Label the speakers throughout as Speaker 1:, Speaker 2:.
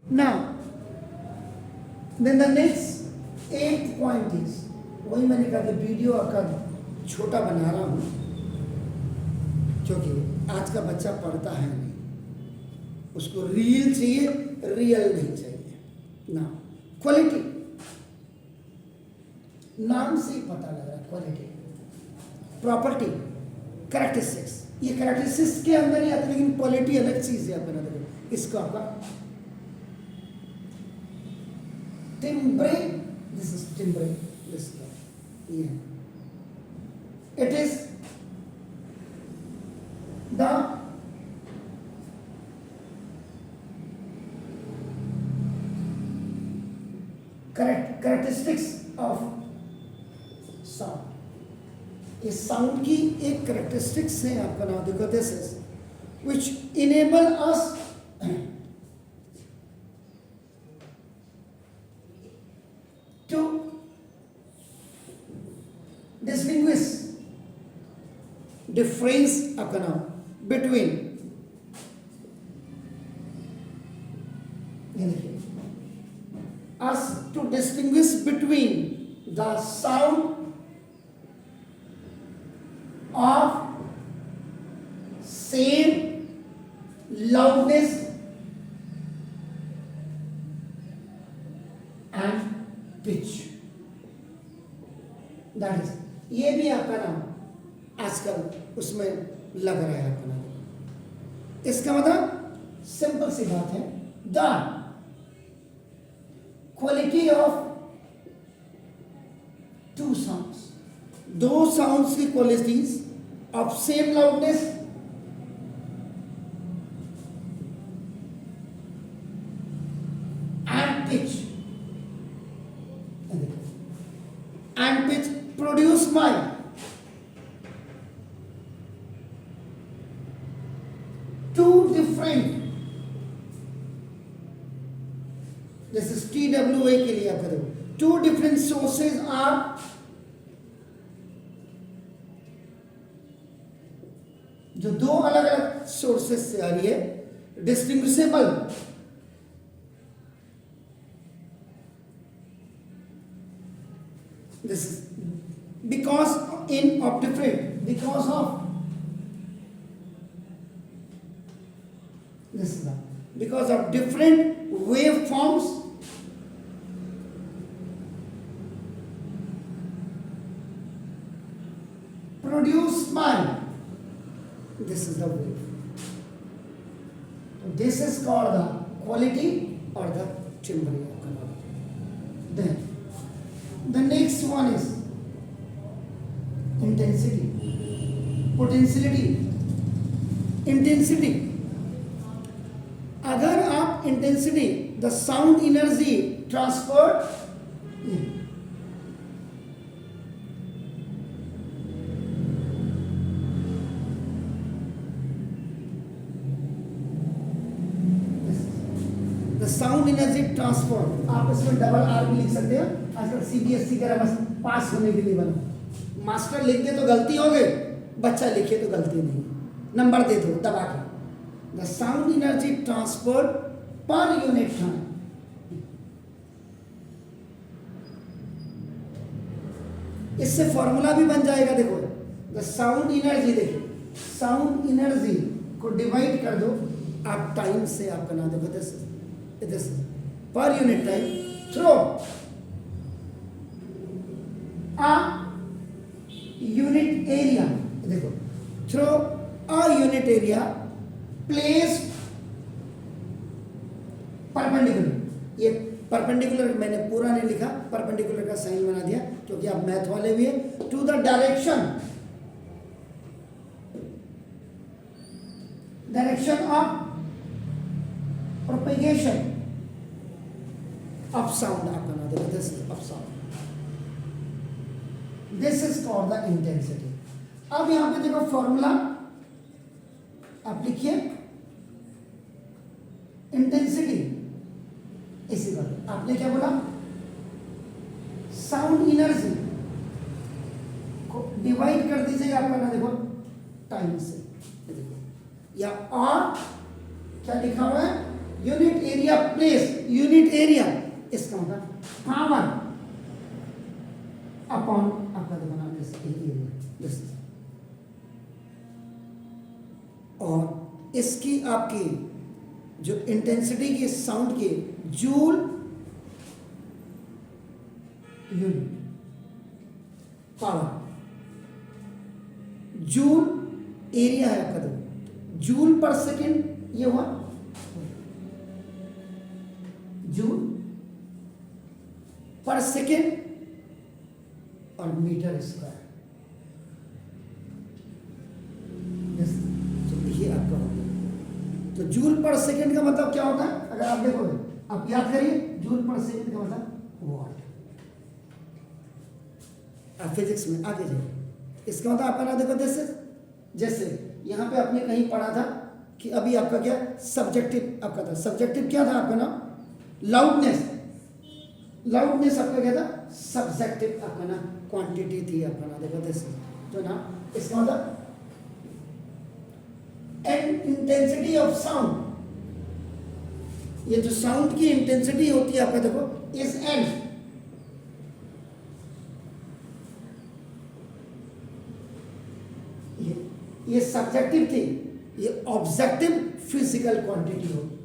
Speaker 1: Now, then the next 8th point is, वही मैंने कहा कि वीडियो आकर छोटा बना रहा हूँ क्योंकि आज का बच्चा पढ़ता है नहीं, उसको रील चाहिए, रियल नहीं चाहिए ना। क्वालिटी, नाम से ही पता लग रहा है क्वालिटी। प्रॉपर्टी, कैरेक्टरिस्टिक्स, ये कैरेक्टरिस्टिक्स के अंदर ही आते, लेकिन क्वालिटी अलग चीज है अपना। देखो इसको आपका timbre, this is timbre, this ये it is the characteristics of sound. इस साउंड की एक कैरेक्टरिस्टिक्स है आपका नाम। देखो this is which enable us to distinguish difference आपका नाम between, us to distinguish between the sound of same loudness and pitch. That is, ये भी आपका नाम आजकल उसमें लग रहा है आपका नाम। इसका मतलब सिंपल सी बात है, the quality of two sounds, दो साउंड्स की qualities of same loudness and pitch, and pitch produce by two different, this is TWA के लिए आप करो, टू डिफरेंट सोर्सेज आर जो दो अलग अलग सोर्सेज से आ रही है, distinguishable this is because in of different, because of this is because of different waveforms produced by, this is the wave. This is called the quality or the timbre. Then the next one is intensity, potentiality, intensity। अगर आप intensity, the sound energy transfer, the sound energy transfer, आप इसमें double R भी लिख सकते हैं। आजकल CBSE कह रहा बस पास होने के लिए बना, मास्टर लिख दे तो गलती हो गई, बच्चा लिखे तो गलती नहीं, नंबर दे दो दबा के। The sound energy transferred per unit time, इससे फॉर्मूला भी बन जाएगा। देखो द साउंड एनर्जी, देखिए साउंड एनर्जी को डिवाइड कर दो आप टाइम से, आपका नाम देखो this per unit time through a unit area, देखो through a unit area place perpendicular. ये परपेंडिकुलर मैंने पूरा नहीं लिखा, परपेंडिकुलर का साइन बना दिया क्योंकि आप मैथ वाले भी है। To the direction of propagation of sound, आप बना दो this of sound, this is called the intensity. अब यहां पे देखो फॉर्मूला आप लिखिए, इंटेंसिटी इसी बात आपने क्या बोला, साउंड एनर्जी को डिवाइड कर दीजिएगा आपका ना, देखो टाइम से, देखो या और क्या लिखा हुआ है unit area place, unit area इसका मतलब पावर अपॉन आपका बना दिस एरिया दिस। और इसकी आपकी जो इंटेंसिटी की साउंड की joule unit power, joule area है आपका, तो जूल पर सेकेंड ये हुआ जूल पर सेकेंड और मीटर स्क्वायर, तो ये आपका हो गया। तो जूल पर सेकेंड का मतलब क्या होता है, अगर आप देखोगे, आप याद करिए, जूल पर सेकेंड का मतलब वॉट। आप फिजिक्स में आगे जाइए, इसका मतलब आपका ना देखो, जैसे यहां पे आपने कहीं पढ़ा था कि अभी आपका क्या सब्जेक्टिव आपका था, सब्जेक्टिव क्या था आपका ना, लाउडनेस, लाउडनेस आपका क्या था, सब्जेक्टिव आपका ना क्वांटिटी थी आपका ना देखो दिस, तो ना इसका मतलब एंड इंटेंसिटी ऑफ साउंड, ये जो साउंड की इंटेंसिटी होती है आपका देखो इस एंड, ये सब्जेक्टिव थी, ये ऑब्जेक्टिव फिजिकल क्वांटिटी होगी।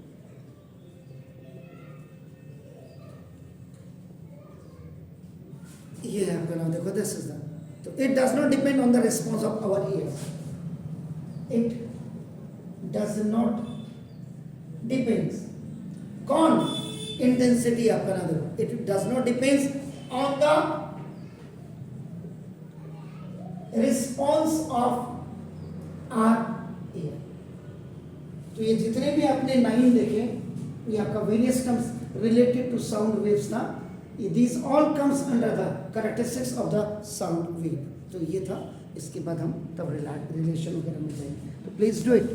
Speaker 1: ये है आपका नाम देखो दिस इज द, तो it does not depend on the response of our ears, it does not depends, कौन इंटेंसिटी आपका नाम देखो, it does not depends on the response of our ear. तो ये जितने भी आपने 9 देखे, ये आपका various terms related to sound waves था, these all comes under the characteristics of the sound wave। तो ये था, इसके बाद हम तब रिलेशन वगैरह में जाएंगे, तो प्लीज डू इट।